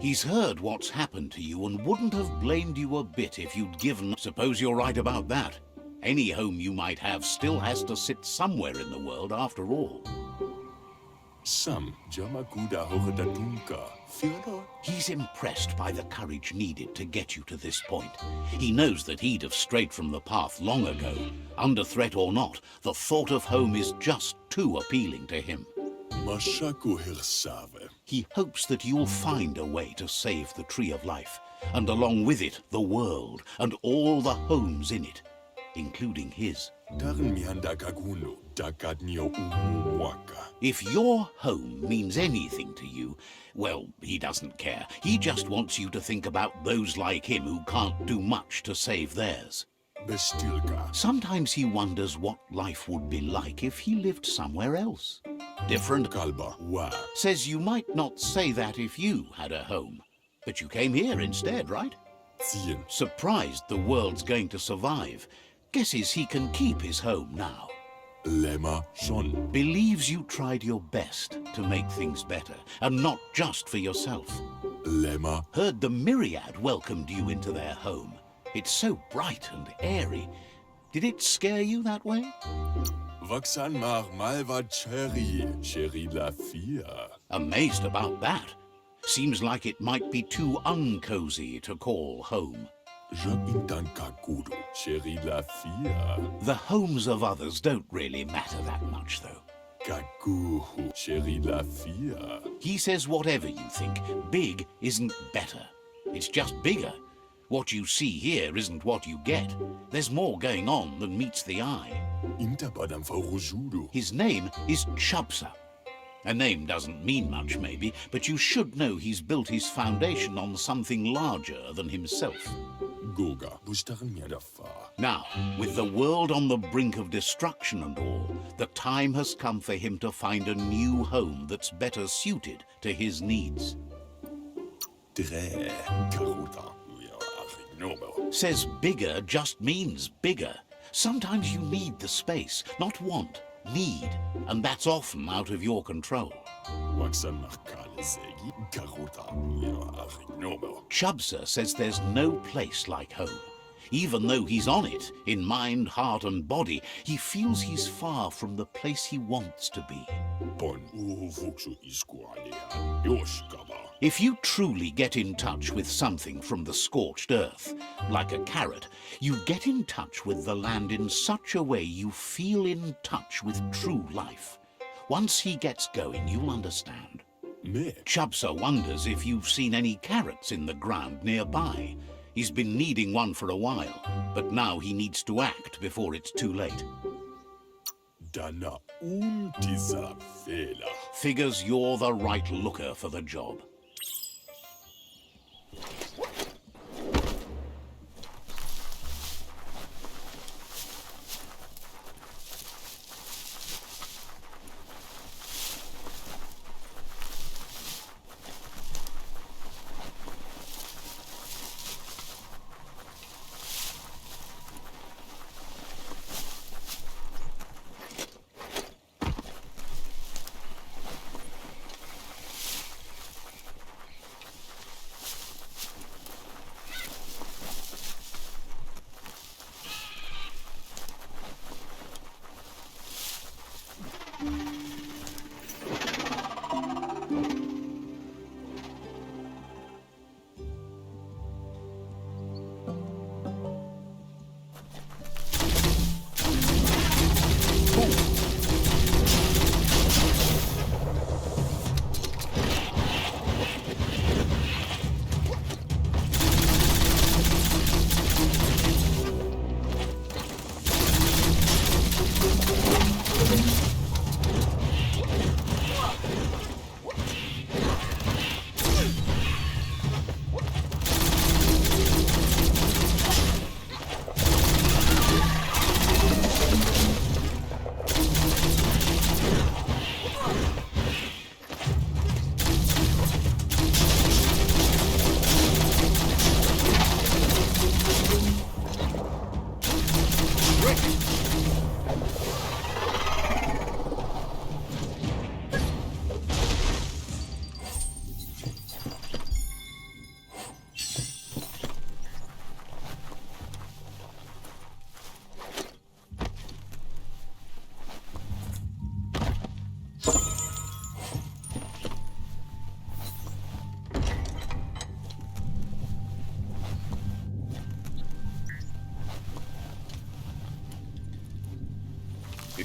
He's heard what's happened to you and wouldn't have blamed you a bit if you'd given. Suppose you're right about that. Any home you might have still has to sit somewhere in the world after all. He's impressed by the courage needed to get you to this point. He knows that he'd have strayed from the path long ago. Under threat or not, the thought of home is just too appealing to him. He hopes that you'll find a way to save the Tree of Life, and along with it, the world and all the homes in it, including his. If your home means anything to you, well, he doesn't care. He just wants you to think about those like him who can't do much to save theirs. Sometimes he wonders what life would be like if he lived somewhere else. Different. Says you might not say that if you had a home, but you came here instead, right? Surprised the world's going to survive. Guesses he can keep his home now. Believes you tried your best to make things better, and not just for yourself. Heard the Myriad welcomed you into their home. It's so bright and airy. Did it scare you that way? Amazed about that. Seems like it might be too uncozy to call home. The homes of others don't really matter that much, though. He says whatever you think, big isn't better. It's just bigger. What you see here isn't what you get. There's more going on than meets the eye. His name is Chubsa. A name doesn't mean much, maybe, but you should know he's built his foundation on something larger than himself. Now, with the world on the brink of destruction and all, the time has come for him to find a new home that's better suited to his needs. Says bigger just means bigger. Sometimes you need the space, not want, need, and that's often out of your control. Chubsa says there's no place like home. Even though he's on it, in mind, heart and body, he feels he's far from the place he wants to be. If you truly get in touch with something from the scorched earth, like a carrot, you get in touch with the land in such a way you feel in touch with true life. Once he gets going, you'll understand. Chubsa wonders if you've seen any carrots in the ground nearby. He's been needing one for a while, but now he needs to act before it's too late. Figures you're the right looker for the job.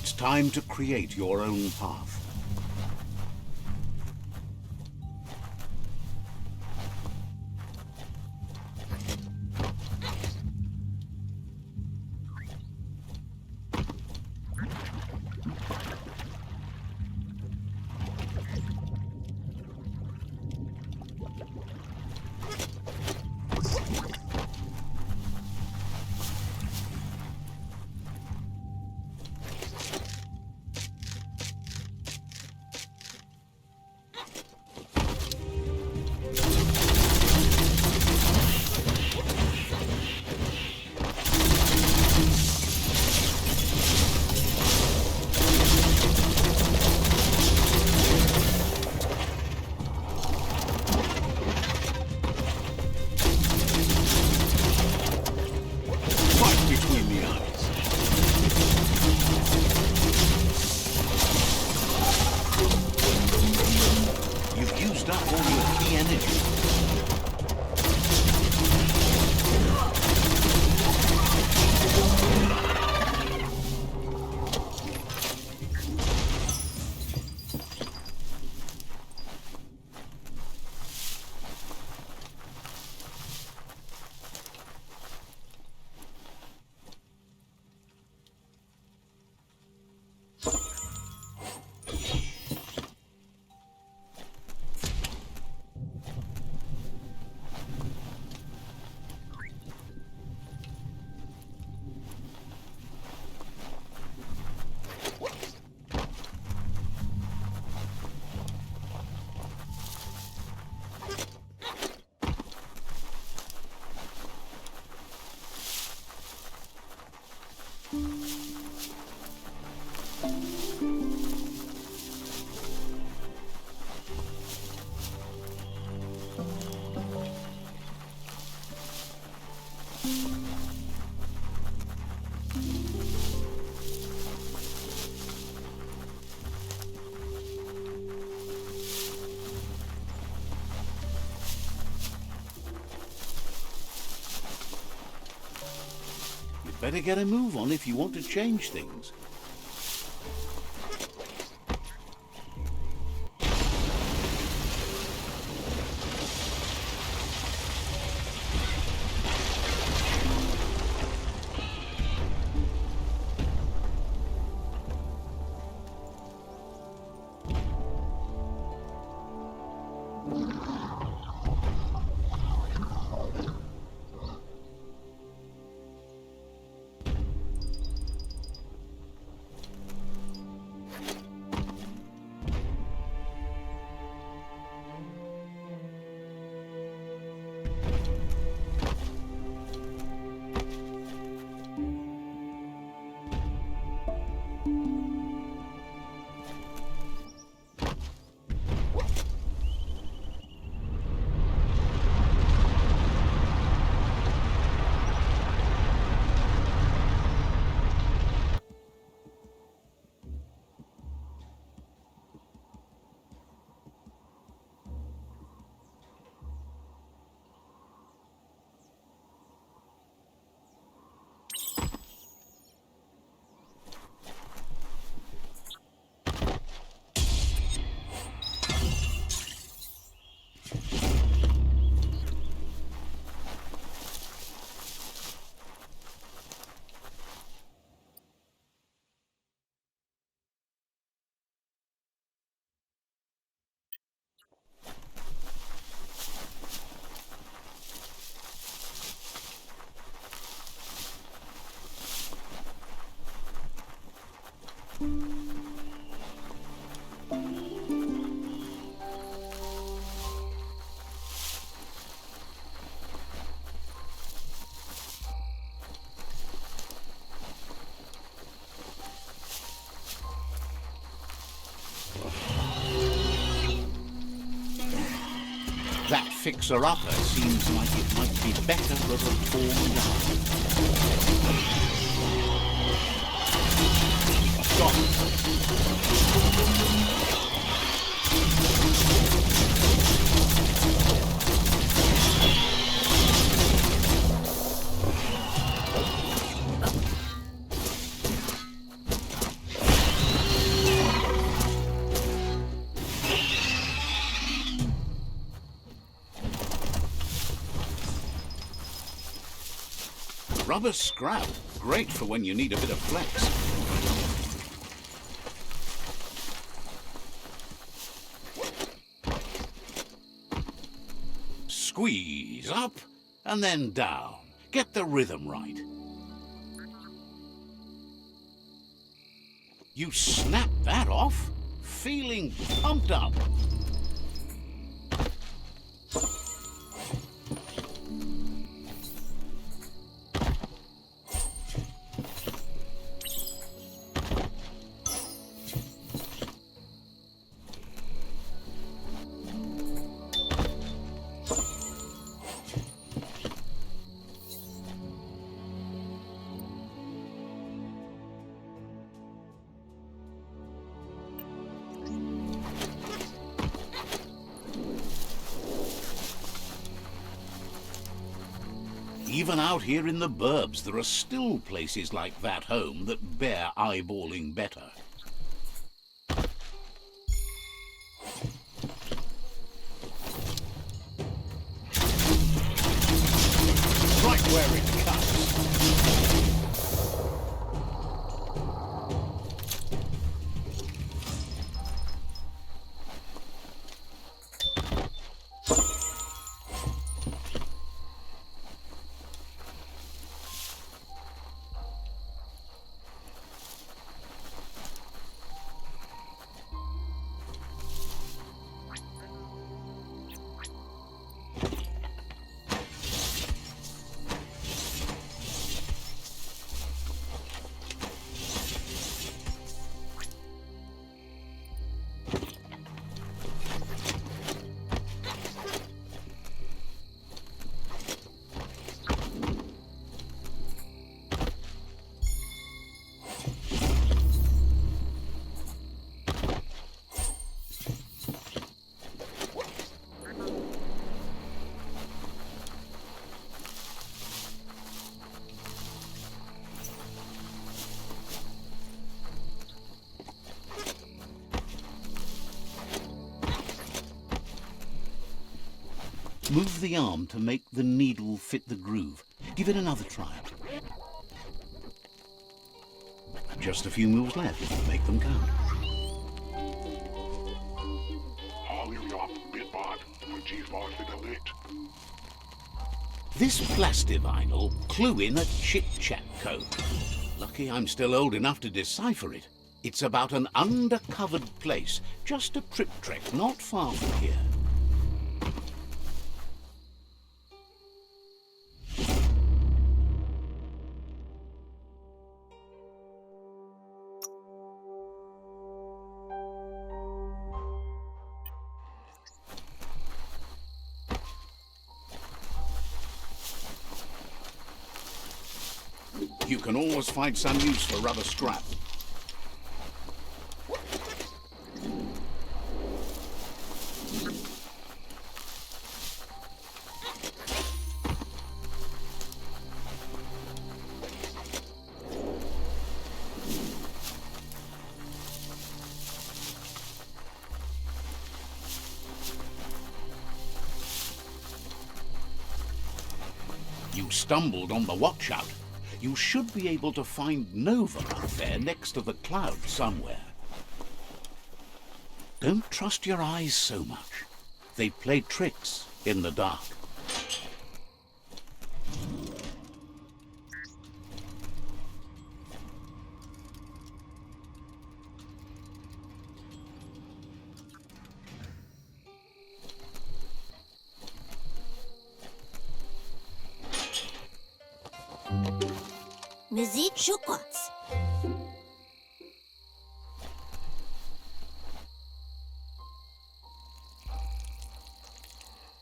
It's time to create your own path. Better get a move on if you want to change things. That fixer-upper seems like it might be better for the poor guy. Stop. Rubber scrap. Great for when you need a bit of flex. Squeeze up and then down. Get the rhythm right. You snap that off, feeling pumped up. Even out here in the burbs, there are still places like that home that bear eyeballing better. Right where it cuts. Move the arm to make the needle fit the groove. Give it another try. Just a few moves left. Make them count. This plastivinyl clue in a chit-chat code. Lucky I'm still old enough to decipher it. It's about an undercovered place, just a trip-trek not far from here. You can always find some use for rubber scrap. You stumbled on the watchout. You should be able to find Nova up there next to the cloud somewhere. Don't trust your eyes so much. They play tricks in the dark. Musik Schukots.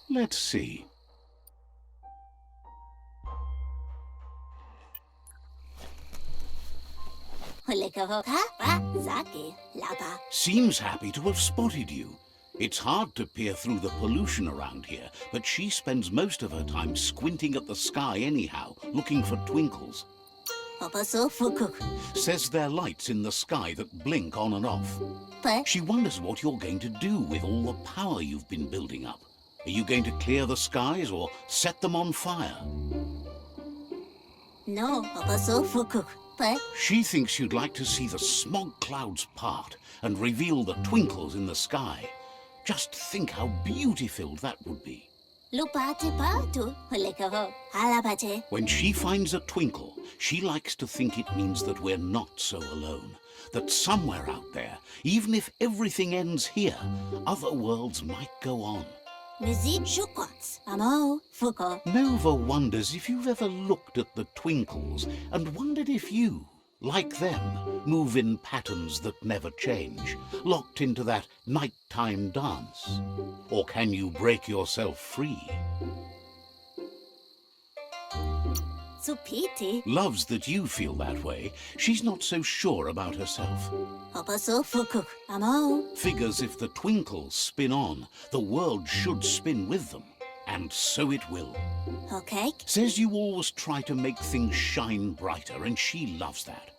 Let's see. Seems happy to have spotted you. It's hard to peer through the pollution around here, but she spends most of her time squinting at the sky anyhow, looking for twinkles. Says they're lights in the sky that blink on and off. She wonders what you're going to do with all the power you've been building up. Are you going to clear the skies or set them on fire? No, so fuku. But She thinks you'd like to see the smog clouds part and reveal the twinkles in the sky. Just think how beauty-filled that would be. lupate patu. Hulekaho. Alabate. When she finds a twinkle, she likes to think it means that we're not so alone. That somewhere out there, even if everything ends here, other worlds might go on. Mizit shukots. Amo. Fuko. Nova wonders if you've ever looked at the twinkles and wondered if you, like them, move in patterns that never change, locked into that nighttime dance. Or can you break yourself free? Supiti. Loves that you feel that way. She's not so sure about herself. So fuku. Amo. Figures if the twinkles spin on, the world should spin with them. And so it will. Okay. Says you always try to make things shine brighter, and she loves that.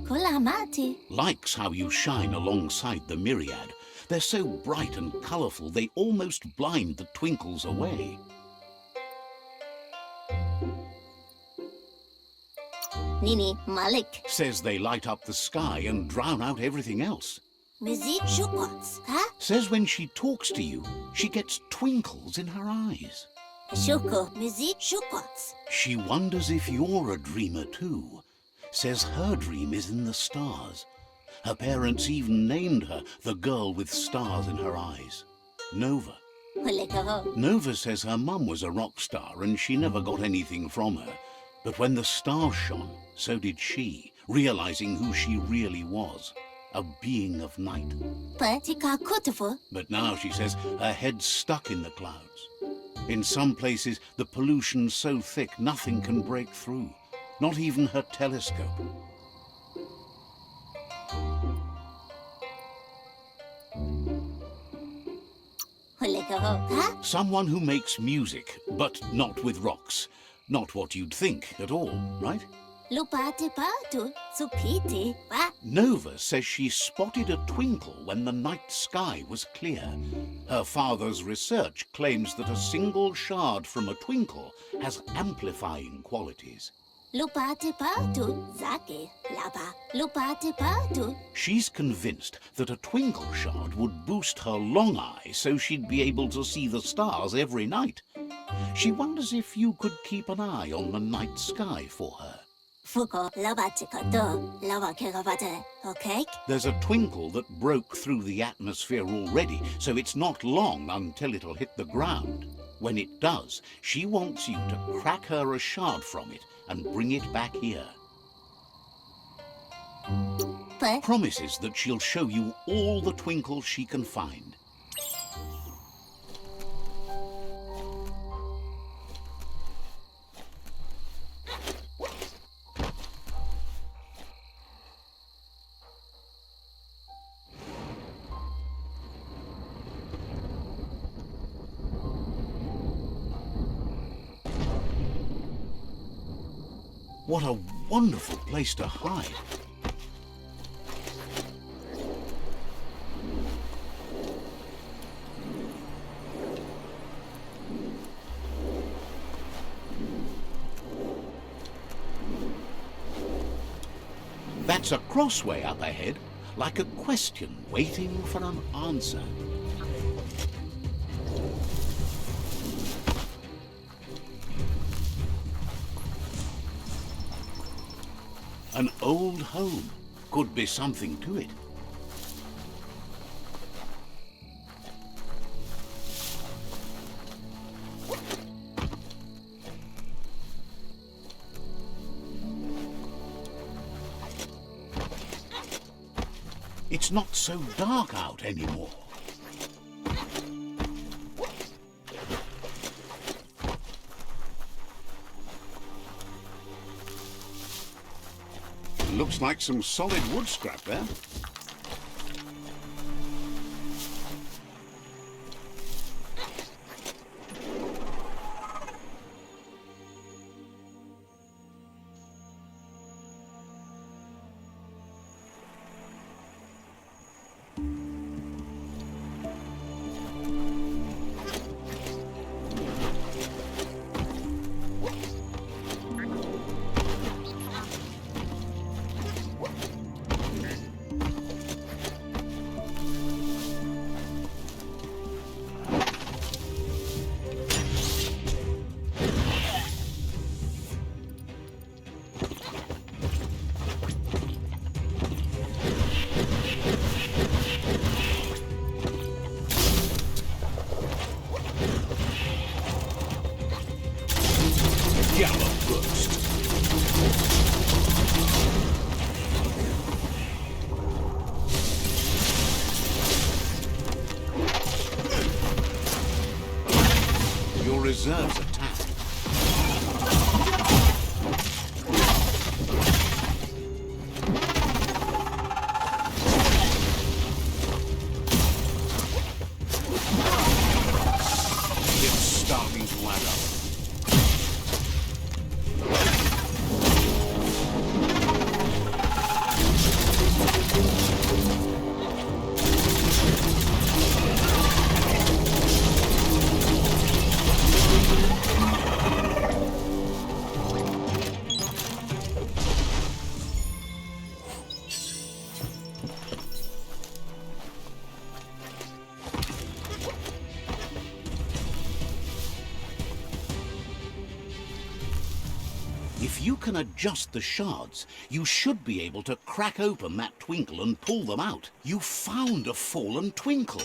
Kulamati. Likes how you shine alongside the myriad. They're so bright and colourful, they almost blind the twinkles away. Nini Malik. Says they light up the sky and drown out everything else. Mizit shukots. Huh? Says when she talks to you, she gets twinkles in her eyes. Shuko. Mizit shukots. She wonders if you're a dreamer too. Says her dream is in the stars. Her parents even named her the girl with stars in her eyes. Nova. Hulekaho. Nova says her mum was a rock star and she never got anything from her. But when the stars shone, so did she, realizing who she really was. A being of night. Patika kutufu. But now, she says, her head's stuck in the clouds. In some places, the pollution's so thick nothing can break through. Not even her telescope. Hulekaho. Huh? Someone who makes music, but not with rocks. Not what you'd think at all, right? Lupate patu. Supiti. What? Nova says she spotted a twinkle when the night sky was clear. Her father's research claims that a single shard from a twinkle has amplifying qualities. Lupate patu. Zake. Lapa. Lupate patu. She's convinced that a twinkle shard would boost her long eye so she'd be able to see the stars every night. She wonders if you could keep an eye on the night sky for her. Fuko. Labate kato. Lava kegavate. Okay? There's a twinkle that broke through the atmosphere already, so it's not long until it'll hit the ground. When it does, she wants you to crack her a shard from it and bring it back here. But Promises that she'll show you all the twinkles she can find. What a wonderful place to hide. That's a crossway up ahead, like a question waiting for an answer. An old home. Could be something to it. It's not so dark out anymore. Looks like some solid wood scrap there. shall burst. Your reserves attack. It's starting to add up. If you can adjust the shards, you should be able to crack open that twinkle and pull them out. You found a fallen twinkle.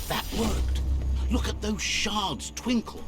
That worked. Look at those shards twinkle.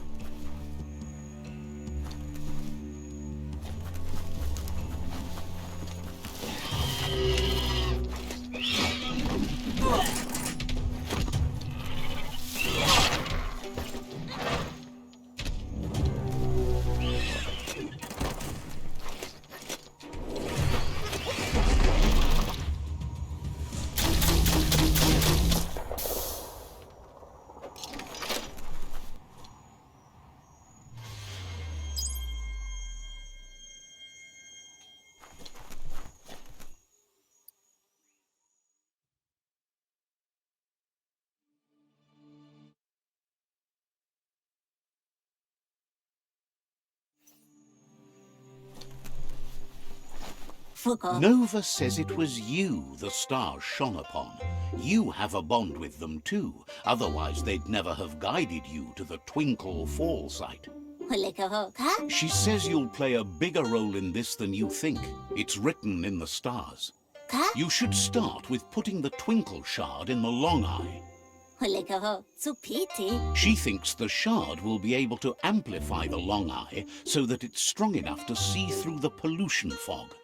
Fuko. Nova says it was you the stars shone upon. You have a bond with them too, otherwise they'd never have guided you to the Twinkle Fall site. Hulikaho, ka? She says you'll play a bigger role in this than you think. It's written in the stars. Ka? You should start with putting the Twinkle shard in the Long Eye. Hulikaho, supiti. She thinks the shard will be able to amplify the Long Eye so that it's strong enough to see through the pollution fog.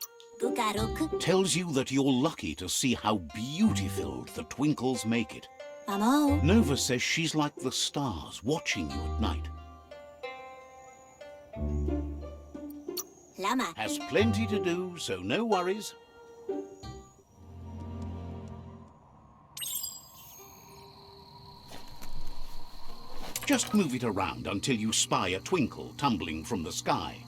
Gugaruk. Tells you that you're lucky to see how beauty-filled the twinkles make it. Amo. Nova says she's like the stars watching you at night. Lama. Has plenty to do, so no worries. Just move it around until you spy a twinkle tumbling from the sky.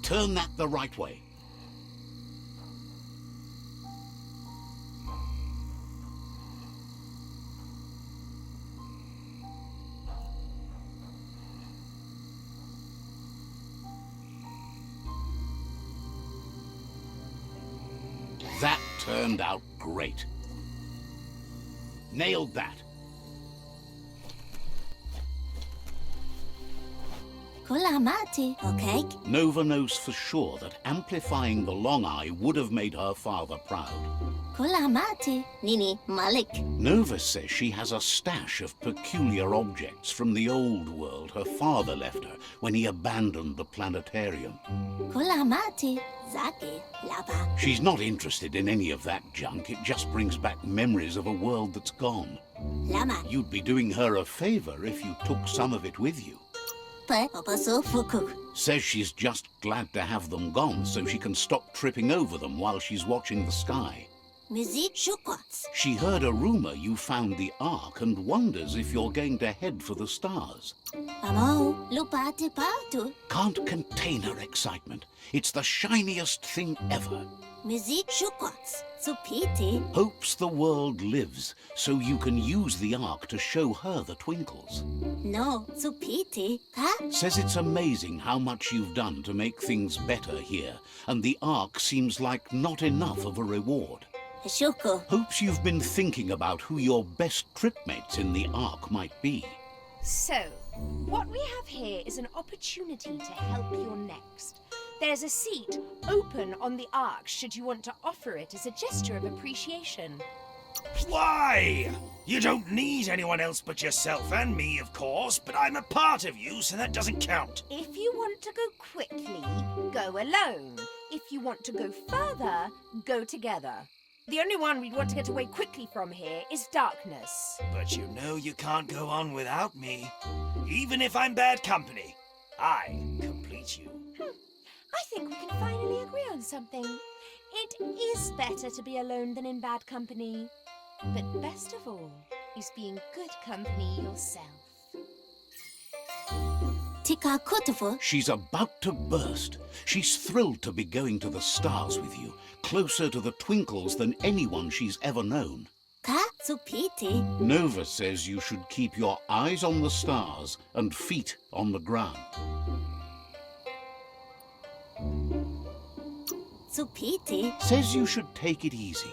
Turn that the right way. That turned out great. Nailed that. Kulamati. Okay. Nova knows for sure that amplifying the Long Eye would have made her father proud. Kulamati. Nini Malik. Nova says she has a stash of peculiar objects from the old world her father left her when he abandoned the planetarium. Kulamati. Zaki. Laba. She's not interested in any of that junk. It just brings back memories of a world that's gone. Lama. You'd be doing her a favor if you took some of it with you. Pe. Opasu fuku. Says she's just glad to have them gone so she can stop tripping over them while she's watching the sky. Music shukwats. She heard a rumor you found the Ark and wonders if you're going to head for the stars. Amo. Lupati patu. Can't contain her excitement. It's the shiniest thing ever. Music shukwats. Supiti. Hopes the world lives so you can use the Ark to show her the twinkles. No. Supiti. Ka? Says it's amazing how much you've done to make things better here, and the Ark seems like not enough of a reward. Shuku. Hopes you've been thinking about who your best tripmates in the Ark might be. So, What we have here is an opportunity to help your next. There's a seat open on the ark should you want to offer it as a gesture of appreciation. Why? You don't need anyone else but yourself and me, of course, but I'm a part of you, so that doesn't count. If you want to go quickly, go alone. If you want to go further, go together. The only one we'd want to get away quickly from here is darkness. But you know you can't go on without me. Even if I'm bad company, I complete you. I think we can finally agree on something. It is better to be alone than in bad company. But best of all is being good company yourself. Tika kotovo. She's about to burst. She's thrilled to be going to the stars with you, closer to the twinkles than anyone she's ever known. Ka tsupiti. Nova says you should keep your eyes on the stars and feet on the ground. Tsupiti. Says you should take it easy.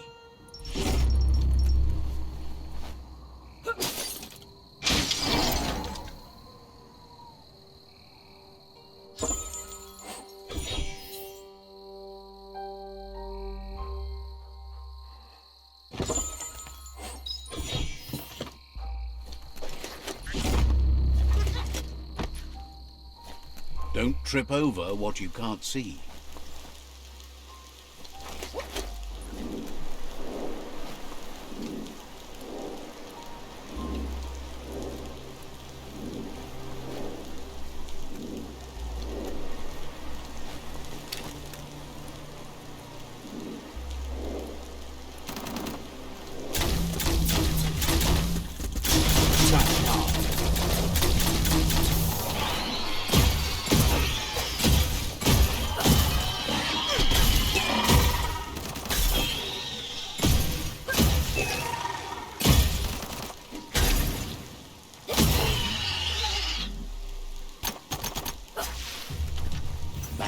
Don't trip over what you can't see.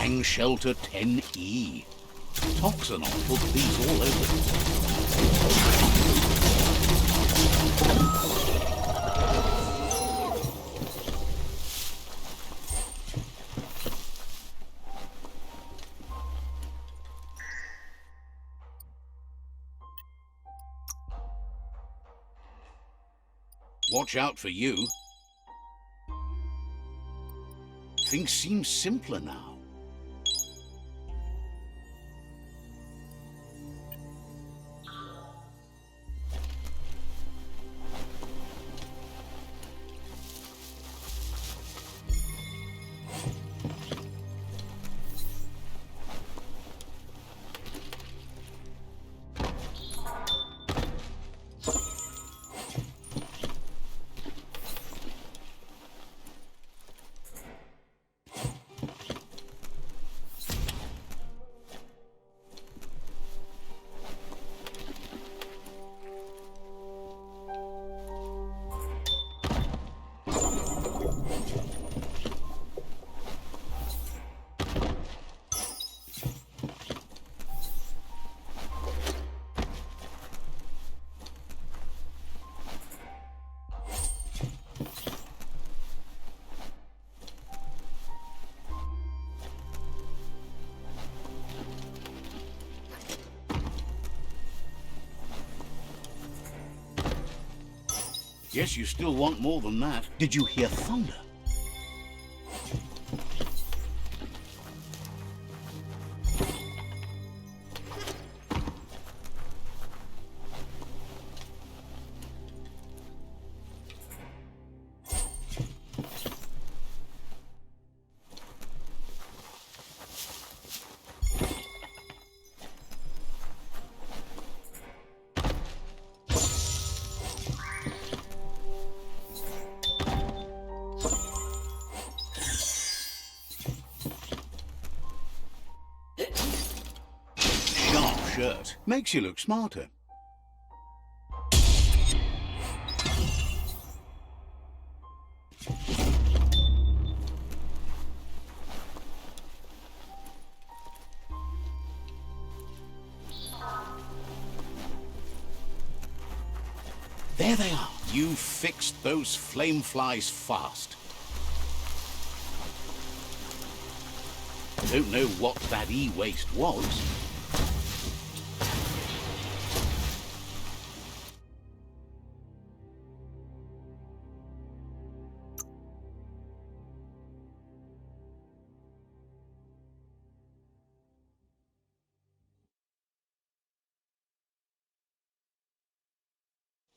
Fang Shelter 10E. Toxanol put these all over. Watch out for you. Things seem simpler now. Yes, you still want more than that. Did you hear thunder? Shirt makes you look smarter. There they are. You fixed those flame flies fast. Don't know what that e-waste was.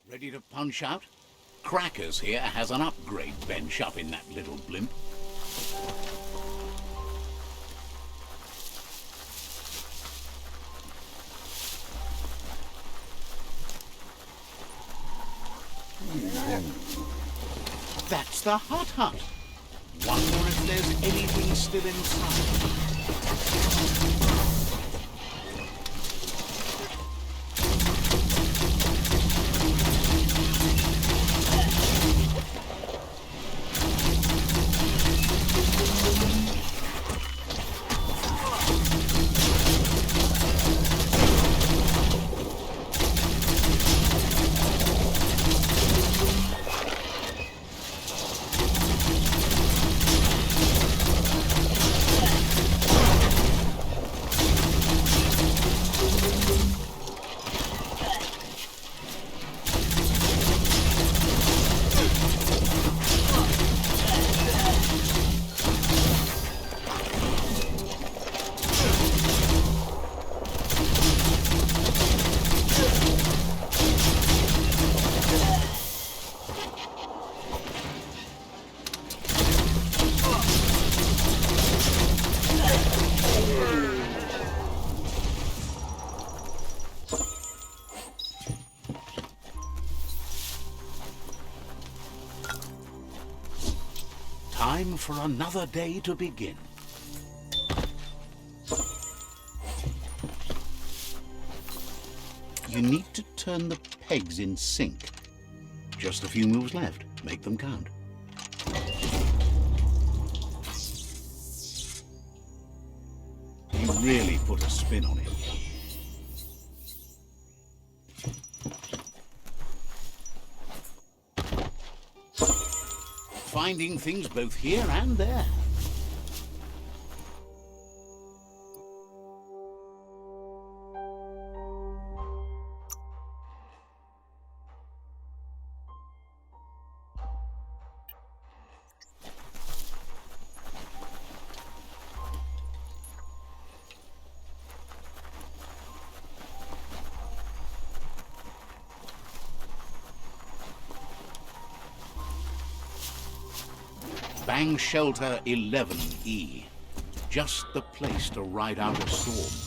Ready to punch out? Crackers here has an upgrade bench up in that little blimp. That's the hut. Wonder if there's anything still inside. Time for another day to begin. You need to turn the pegs in sync. Just a few moves left. Make them count. You really put a spin on it. Finding things both here and there. Bang Shelter 11E. Just the place to ride out a storm.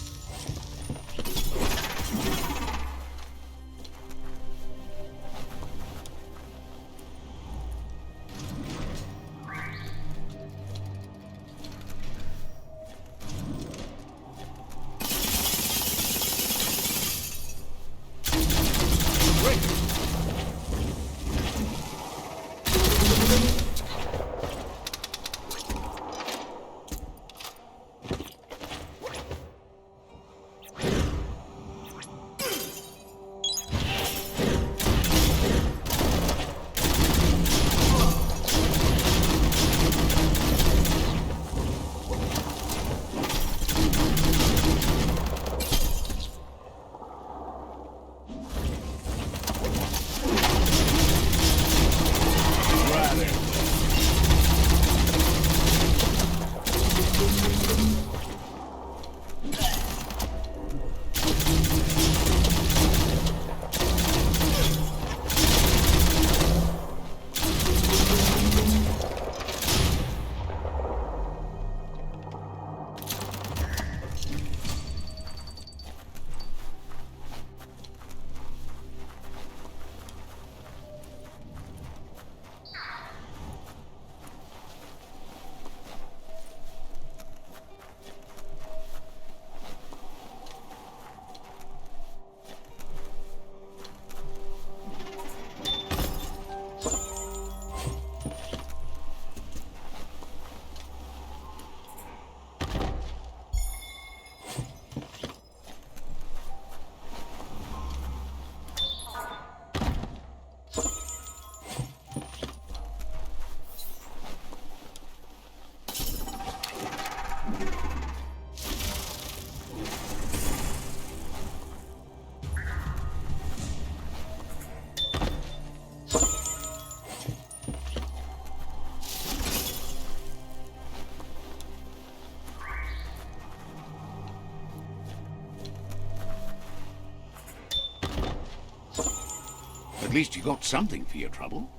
At least you got something for your trouble.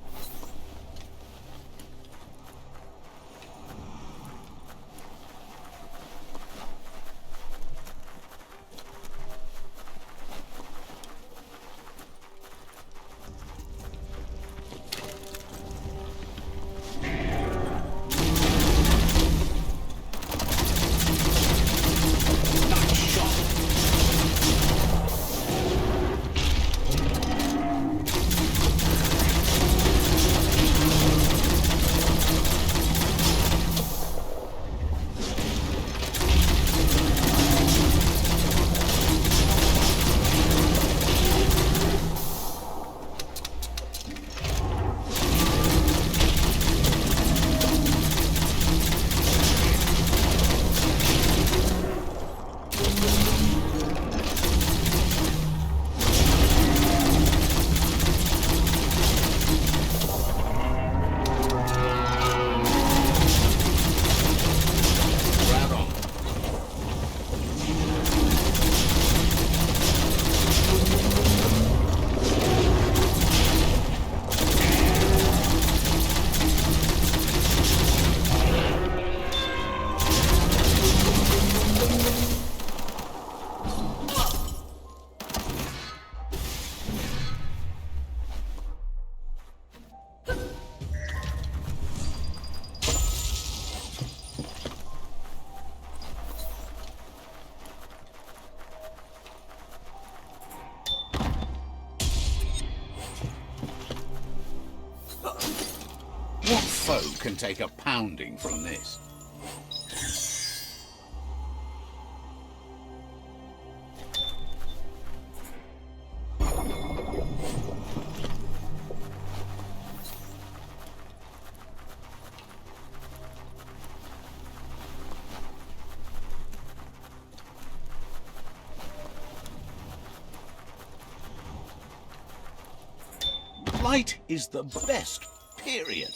What foe can take a pounding from this? Light is the best, period.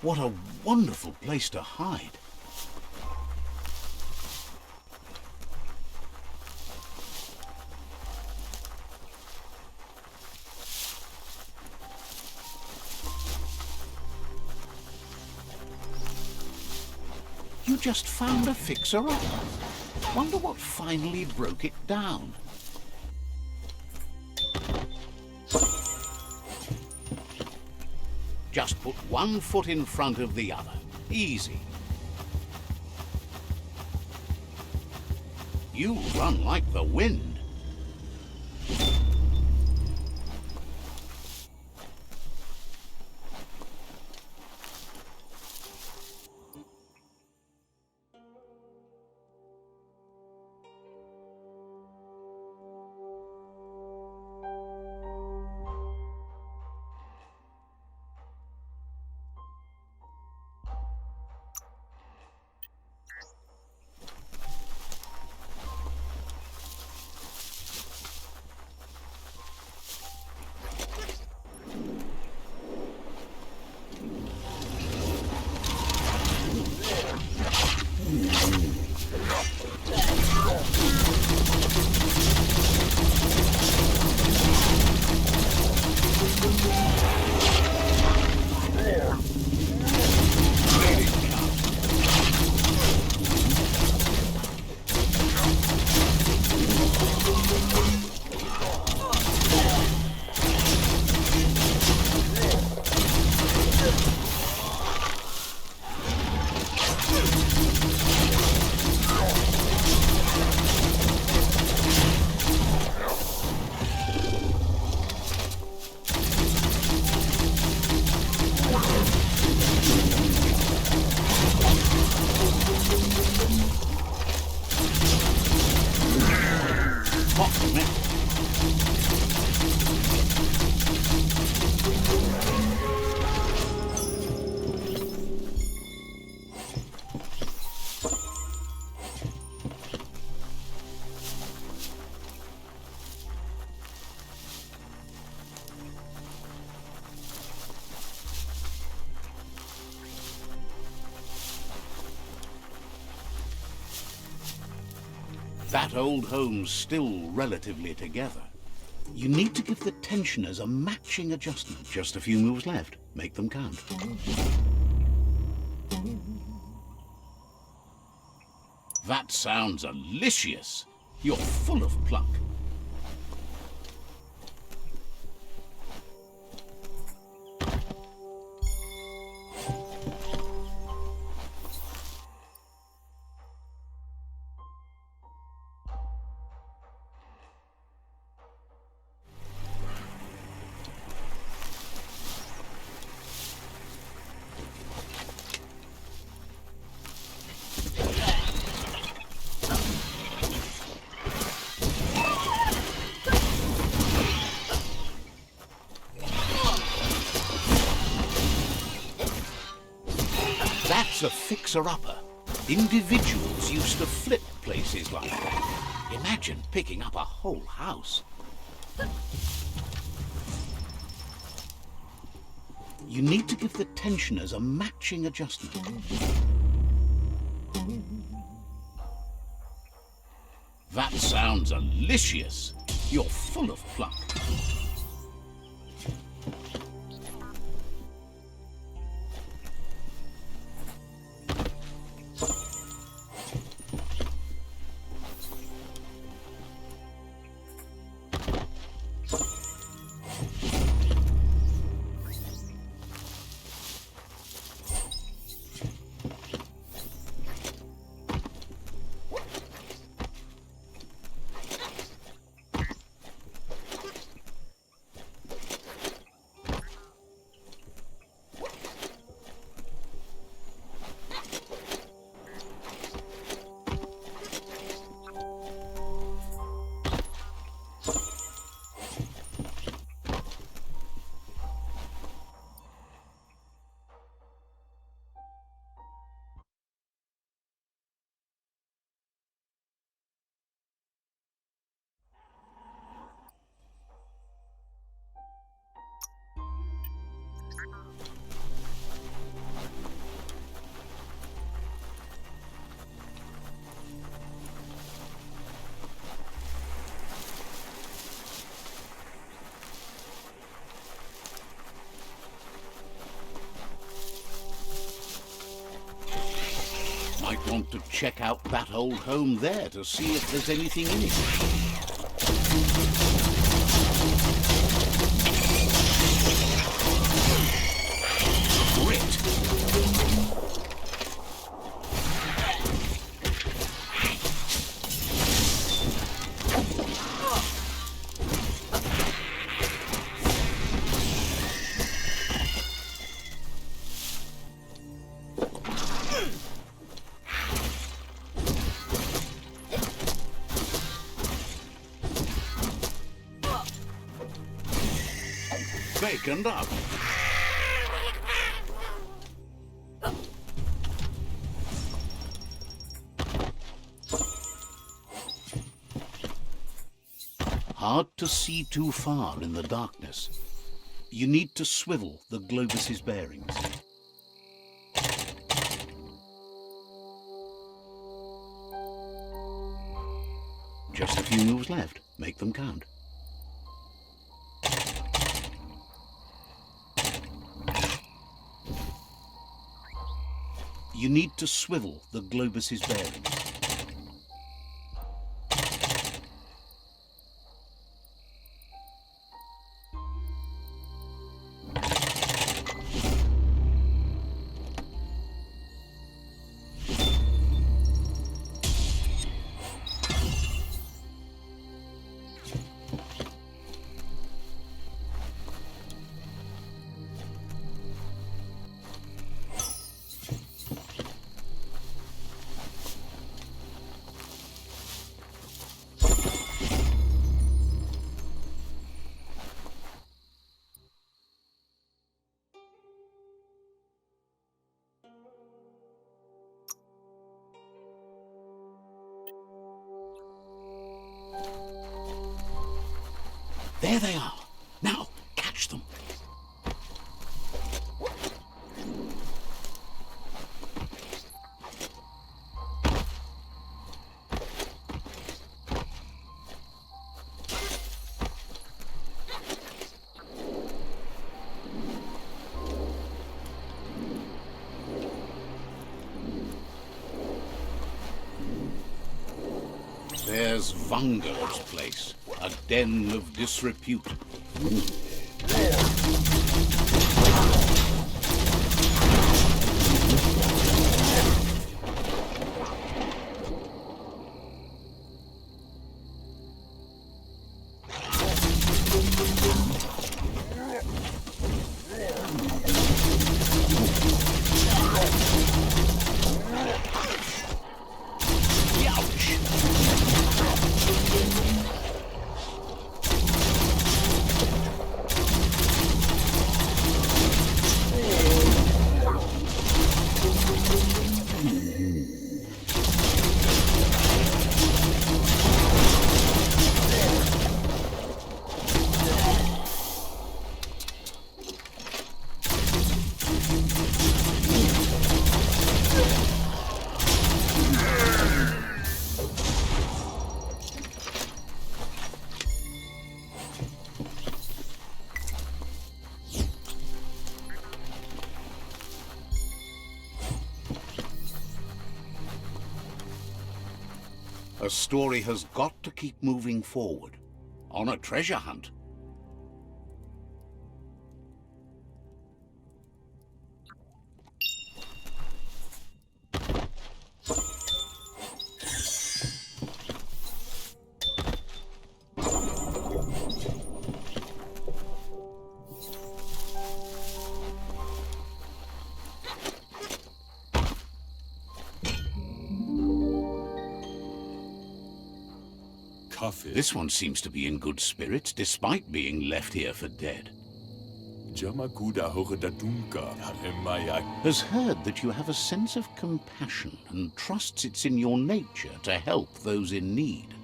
What a wonderful place to hide. You just found a fixer-upper. Wonder what finally broke it down. Just put one foot in front of the other. Easy. You run like the wind. That old home's still relatively together. You need to give the tensioners a matching adjustment. Just a few moves left. Make them count. That sounds delicious. You're full of pluck. That's a fixer-upper. Individuals used to flip places like that. Imagine picking up a whole house. You need to give the tensioners a matching adjustment. That sounds delicious. You're full of pluck. want to check out that old home there to see if there's anything in it. Grit. Vacant up. Hard to see too far in the darkness. You need to swivel the globus's bearings. Just a few moves left. Make them count. You need to swivel the globus's bearings. There they are. Now, catch them. There's Vanguard's place, a den of disrepute. A story has got to keep moving forward, on a treasure hunt. This one seems to be in good spirits, despite being left here for dead. Has heard that you have a sense of compassion and trusts it's in your nature to help those in need.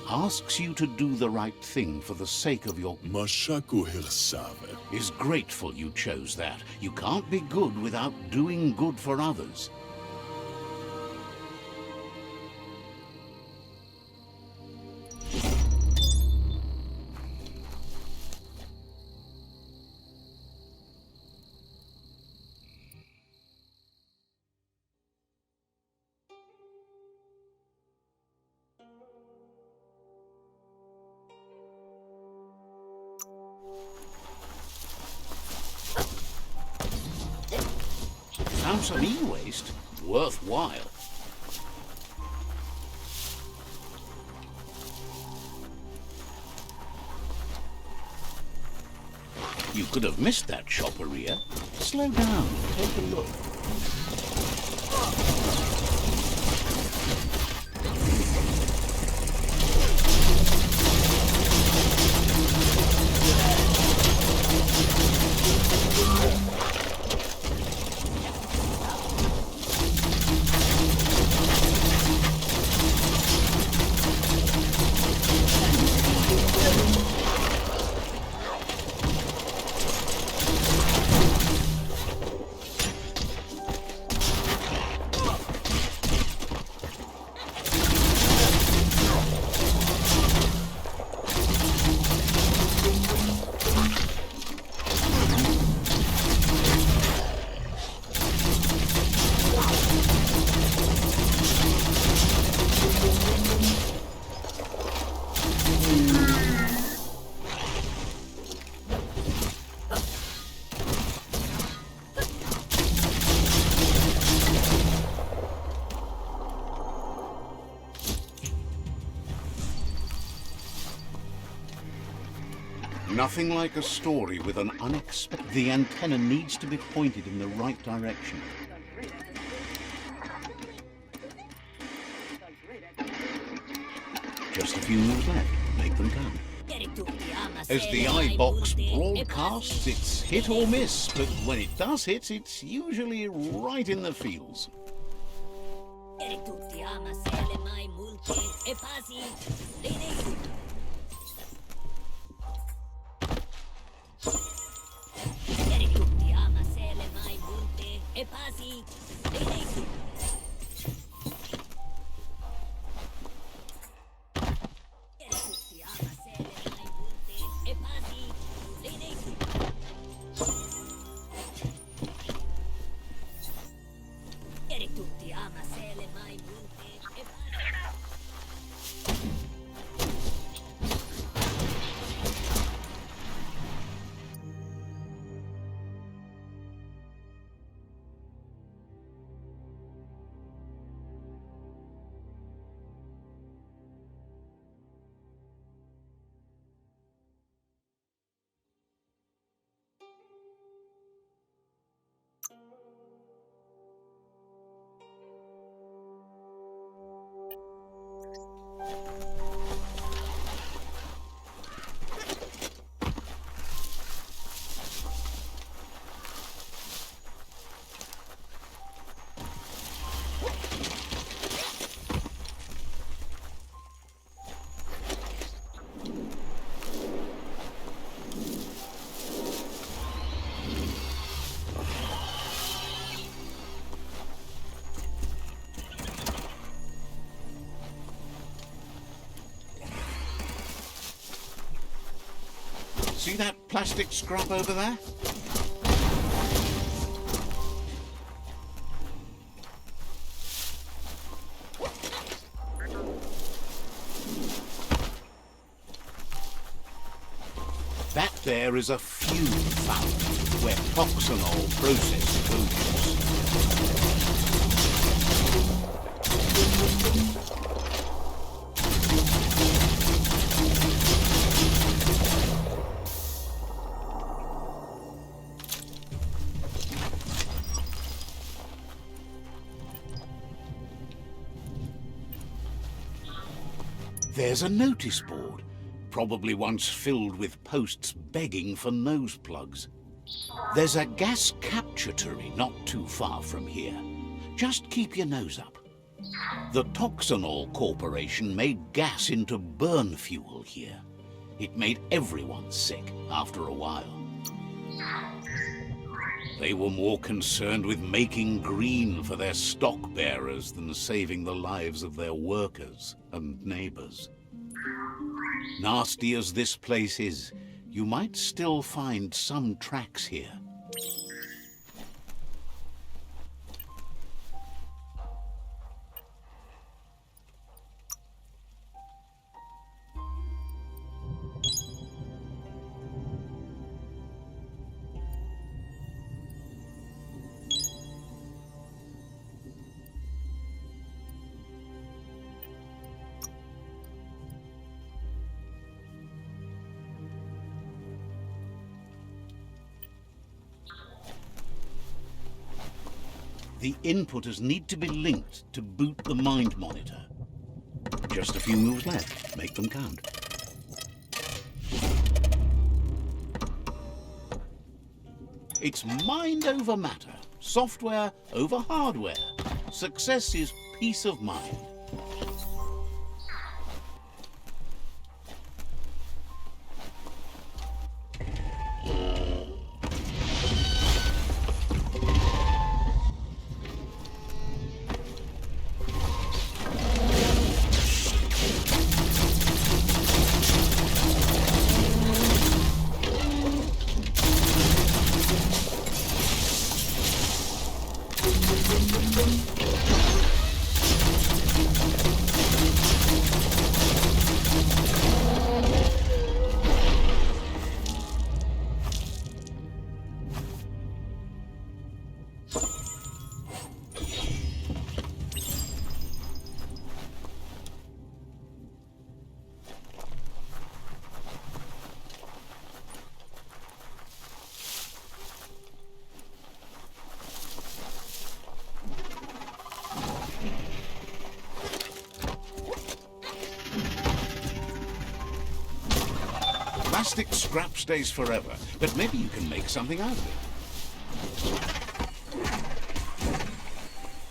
Asks you to do the right thing for the sake of your... Is grateful you chose that. You can't be good without doing good for others. Found some e-waste. Worthwhile. You could have missed that shopperia. Slow down, take a look. Nothing like a story with an unexpected... The antenna needs to be pointed in the right direction. Just a few moves left. Make them count. As the iBox broadcasts, it's hit or miss, but when it does hit, it's usually right in the feels. See that plastic scrap over there? That there is a fume fountain where toxinol processed goes. There's a notice board, probably once filled with posts begging for nose plugs. There's a gas capturatory not too far from here. Just keep your nose up. The Toxinol Corporation made gas into burn fuel here. It made everyone sick after a while. They were more concerned with making green for their stock bearers than saving the lives of their workers and neighbors. Nasty as this place is, you might still find some tracks here. The inputters need to be linked to boot the mind monitor. Just a few moves left. Make them count. It's mind over matter. Software over hardware. Success is peace of mind. Plastic scrap stays forever, but maybe you can make something out of it.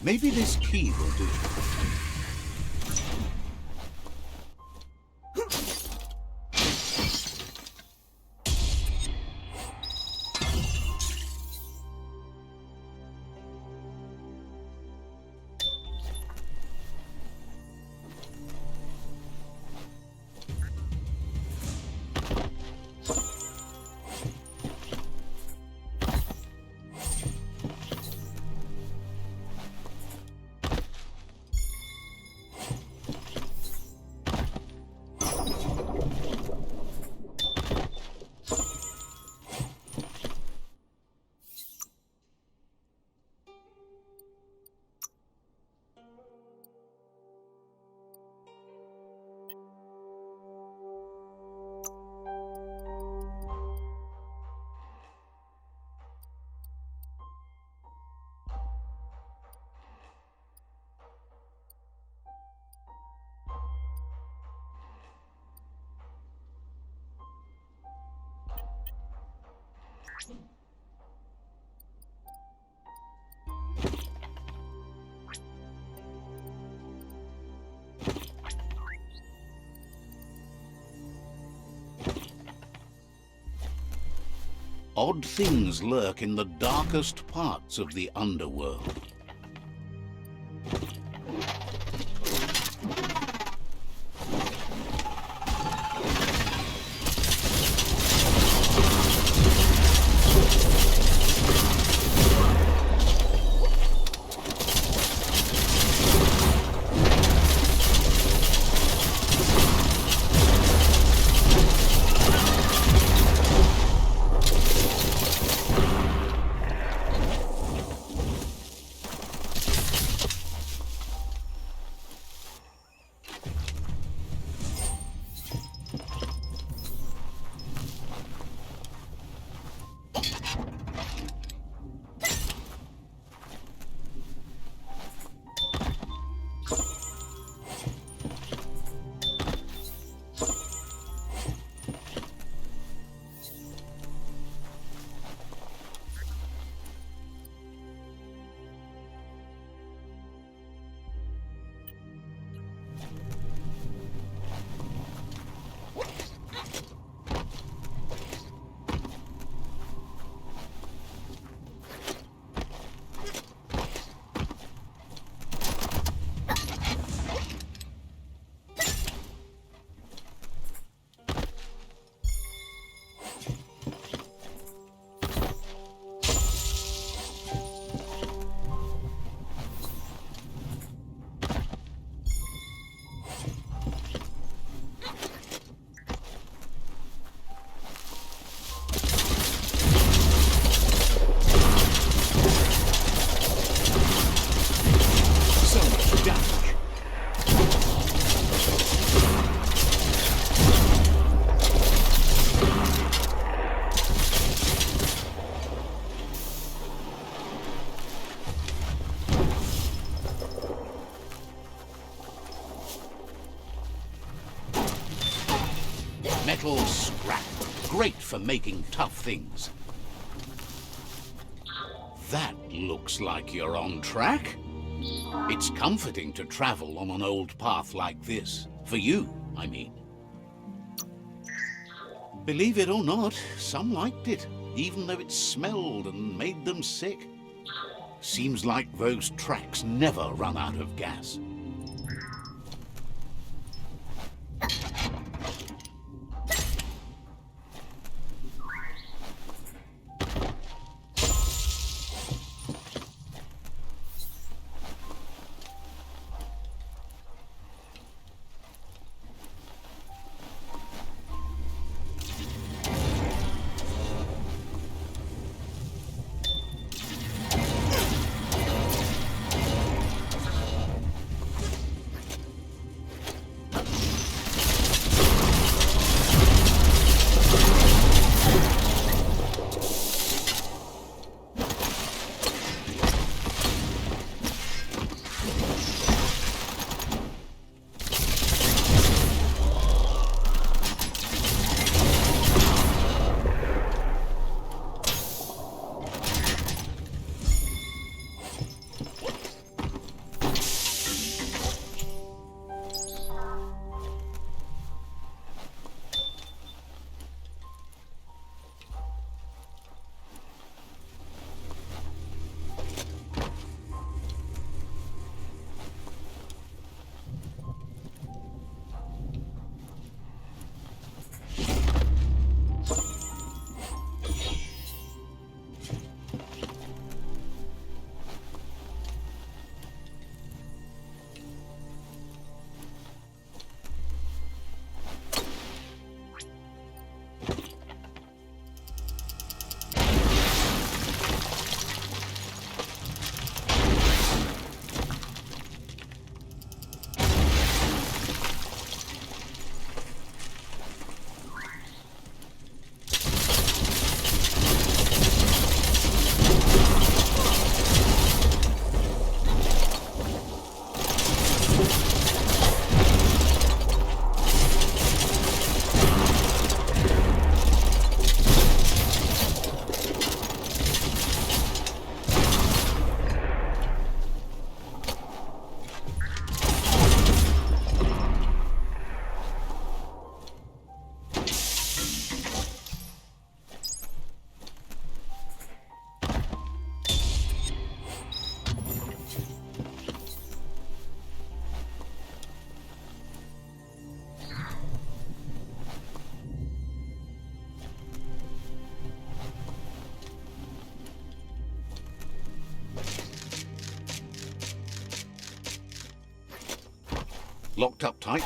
Maybe this key will do. Odd things lurk in the darkest parts of the underworld. metal scrap. Great for making tough things. That looks like you're on track. It's comforting to travel on an old path like this. For you, I mean. Believe it or not, some liked it, even though it smelled and made them sick. Seems like those tracks never run out of gas. Locked up tight.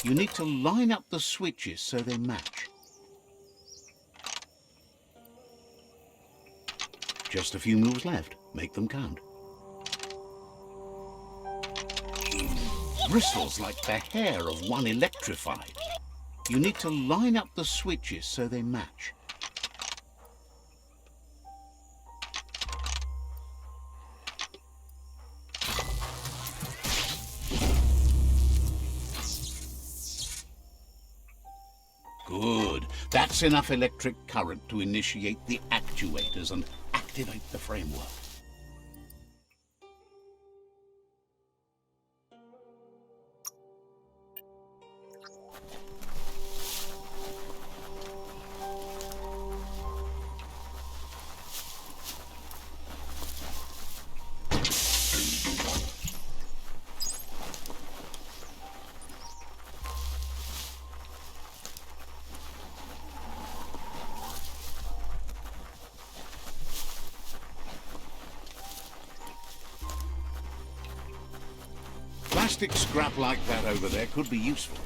You need to line up the switches so they match. Just a few moves left. Make them count. Bristles like the hair of one electrified. You need to line up the switches so they match. Good. That's enough electric current to initiate the actuators and activate the framework. Plastic scrap like that over there could be useful.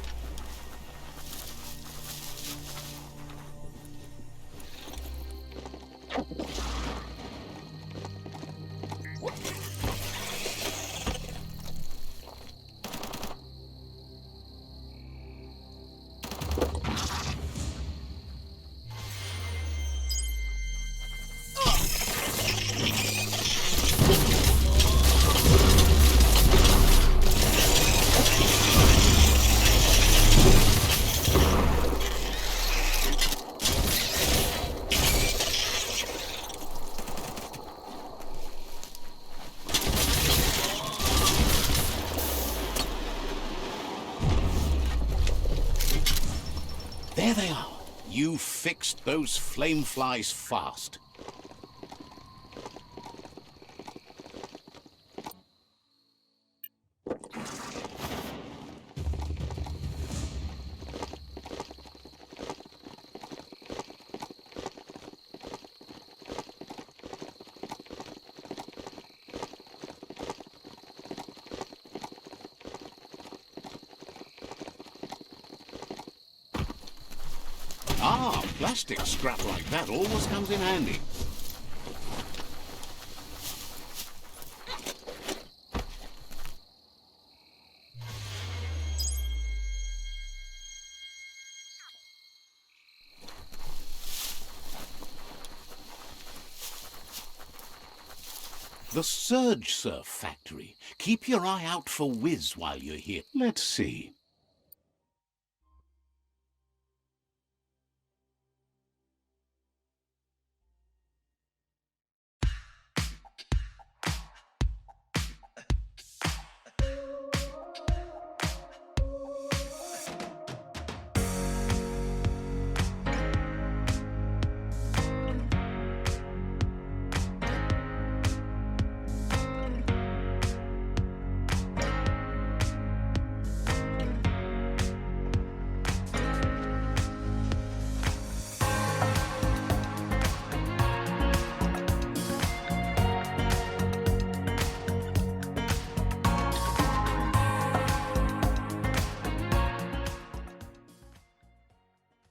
There they are. You fixed those flame flies fast. Ah, plastic scrap like that always comes in handy. The Surge Surf factory. Keep your eye out for Whiz while you're here. Let's see.